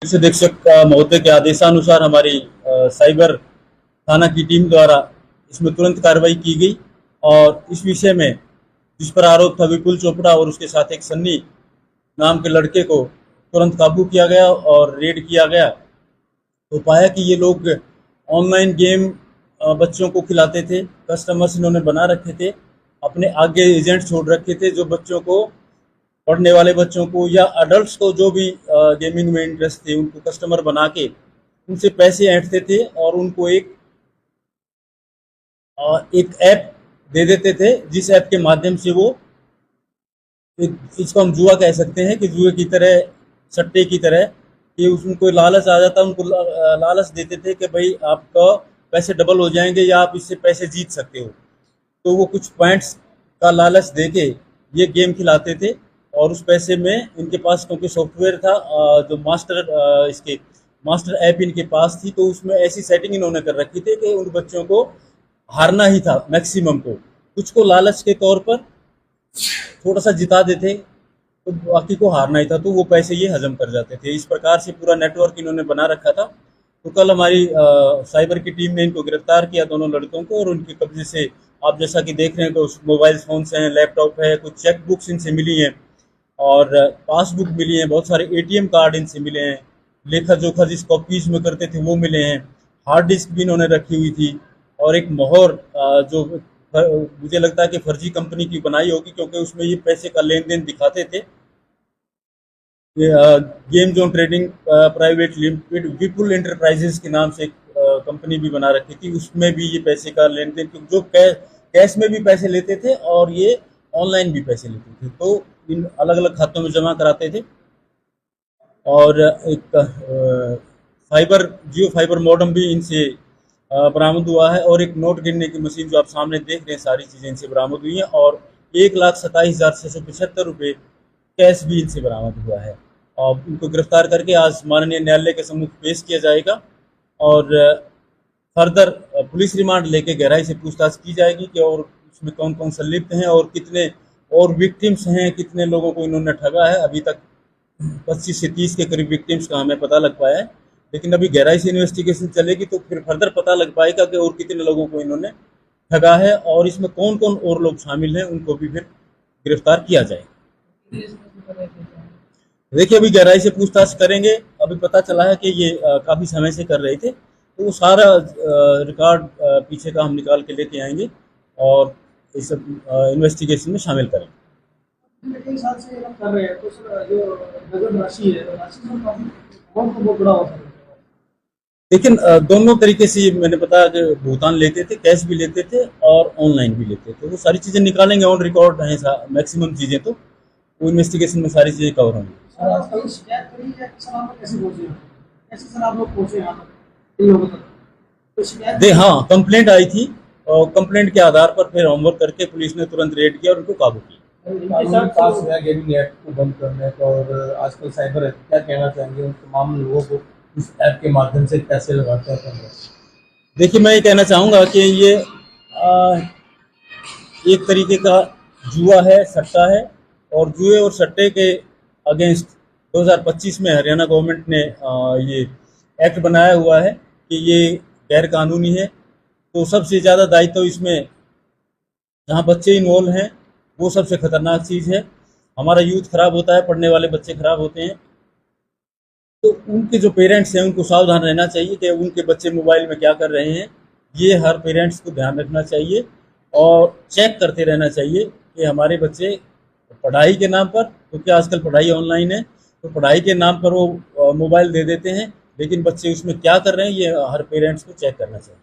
Police अधीक्षक महोदय के आदेशानुसार हमारी साइबर थाना की टीम द्वारा इसमें तुरंत कार्रवाई की गई और इस विषय में जिस पर आरोप था विपुल चोपड़ा और उसके साथ एक सन्नी नाम के लड़के को तुरंत काबू किया गया और रेड किया गया। तो पाया कि ये लोग ऑनलाइन गेम बच्चों को खिलाते थे, कस्टमर्स इन्होंने बना रखे थे, अपने आगे एजेंट छोड़ रखे थे जो बच्चों को, पढ़ने वाले बच्चों को या अडल्ट्स को जो भी गेमिंग में इंटरेस्ट थे उनको कस्टमर बना के उनसे पैसे ऐंठते थे और उनको एक ऐप दे देते थे जिस ऐप के माध्यम से वो इसको हम जुआ कह सकते हैं कि जुए की तरह, सट्टे की तरह, कि उनको लालच आ जाता, उनको लालच देते थे कि भाई आपका पैसे डबल हो जाएंगे या आप इससे पैसे जीत सकते हो। तो वो कुछ पॉइंट्स का लालच देके ये गेम खिलाते थे और उस पैसे में इनके पास क्योंकि सॉफ्टवेयर था जो इसके मास्टर ऐप इनके पास थी, तो उसमें ऐसी सेटिंग इन्होंने कर रखी थी कि उन बच्चों को हारना ही था मैक्सिमम को, कुछ को लालच के तौर पर थोड़ा सा जिता देते तो बाकी को हारना ही था, तो वो पैसे ये हजम कर जाते थे। इस प्रकार से पूरा नेटवर्क इन्होंने बना रखा था। तो कल हमारी साइबर की टीम ने इनको गिरफ्तार किया, दोनों लड़कों को, और उनके कब्जे से आप जैसा कि देख रहे हैं तो मोबाइल फ़ोन्स हैं, लैपटॉप है, कुछ चेक बुक्स इनसे मिली हैं और पासबुक मिली हैं, बहुत सारे एटीएम कार्ड इनसे मिले हैं, लेखा जोखा जिस कॉपीज में करते थे वो मिले हैं, हार्ड डिस्क भी इन्होंने रखी हुई थी और एक मोहर जो मुझे लगता है कि फर्जी कंपनी की बनाई होगी क्योंकि उसमें ये पैसे का लेन देन दिखाते थे। Game zone trading private limited Vipul enterprises के नाम से एक कंपनी भी बना रखी थी, उसमें भी ये पैसे का लेन देन, जो कैश में भी पैसे लेते थे और ये ऑनलाइन भी पैसे लेते थे, तो इन अलग अलग खातों में जमा कराते थे। और एक जियो फाइबर मॉडेम भी इनसे बरामद हुआ है और एक नोट गिनने की मशीन जो आप सामने देख रहे हैं, सारी चीज़ें इनसे बरामद हुई हैं और 1,27,675 रुपये कैश भी इनसे बरामद हुआ है। और इनको गिरफ्तार करके आज माननीय न्यायालय के सम्मुख पेश किया जाएगा और फर्दर पुलिस रिमांड लेके गहराई से पूछताछ की जाएगी कि और उसमें कौन कौन संलिप्त हैं और कितने और विक्टिम्स हैं, कितने लोगों को इन्होंने ठगा है। अभी तक 25 से 30 के करीब विक्टिम्स का हमें पता लग पाया है, लेकिन अभी गहराई से इन्वेस्टिगेशन चलेगी तो फिर फर्दर पता लग पाएगा कि और कितने लोगों को इन्होंने ठगा है और इसमें कौन कौन और लोग शामिल हैं, उनको भी फिर गिरफ्तार किया जाएगा। देखिए अभी गहराई से पूछताछ करेंगे, अभी पता चला है कि ये काफ़ी समय से कर रहे थे, तो वो सारा रिकॉर्ड पीछे का हम निकाल के लेके आएंगे और इस इन्वेस्टिगेशन में शामिल करेंगे। एक साल से कर रहे हैं तो सर जो नगद राशि है, राशि में काफी अमाउंट तो बहुत बड़ा होता है, लेकिन दोनों तरीके से मैंने बताया कि भुगतान लेते थे, कैश भी लेते थे और ऑनलाइन भी लेते थे। वो सारी चीज़ें निकालेंगे, ऑन रिकॉर्ड हैं मैक्सिमम चीज़ें, तो वो इन्वेस्टिगेशन में सारी चीज़ें कवर होंगी। सर आजकल शिकायत करी है कि सर आप लोग कैसे पहुंचे, कैसे सर आप लोग पहुंचे यहाँ तक इन लोगों तक, तो शिकायत हाँ, कंप्लेंट आई थी और कंप्लेंट के आधार पर फिर होमवर्क करके पुलिस ने तुरंत रेड किया और उनको काबू किया। पास हुआ गेमिंग ऐप को बंद करने का और आजकल साइबर क्या कहना चाहेंगे उन तमाम लोगों को इस ऐप के माध्यम से पैसे लगाते हैं? देखिए मैं ये कहना चाहूँगा कि ये एक तरीके का जुआ है, सट्टा है और जुए और सट्टे के अगेंस्ट 2025 में हरियाणा गवर्नमेंट ने ये एक्ट बनाया हुआ है कि ये गैर कानूनी है। तो सबसे ज़्यादा दायित्व इसमें जहाँ बच्चे इन्वॉल्व हैं वो सबसे खतरनाक चीज़ है। हमारा यूथ खराब होता है, पढ़ने वाले बच्चे खराब होते हैं, तो उनके जो पेरेंट्स हैं उनको सावधान रहना चाहिए कि उनके बच्चे मोबाइल में क्या कर रहे हैं। ये हर पेरेंट्स को ध्यान रखना चाहिए और चेक करते रहना चाहिए कि हमारे बच्चे पढ़ाई के नाम पर, क्योंकि आजकल पढ़ाई ऑनलाइन है, तो पढ़ाई के नाम पर वो मोबाइल दे देते हैं, लेकिन बच्चे उसमें क्या कर रहे हैं ये हर पेरेंट्स को चेक करना चाहिए।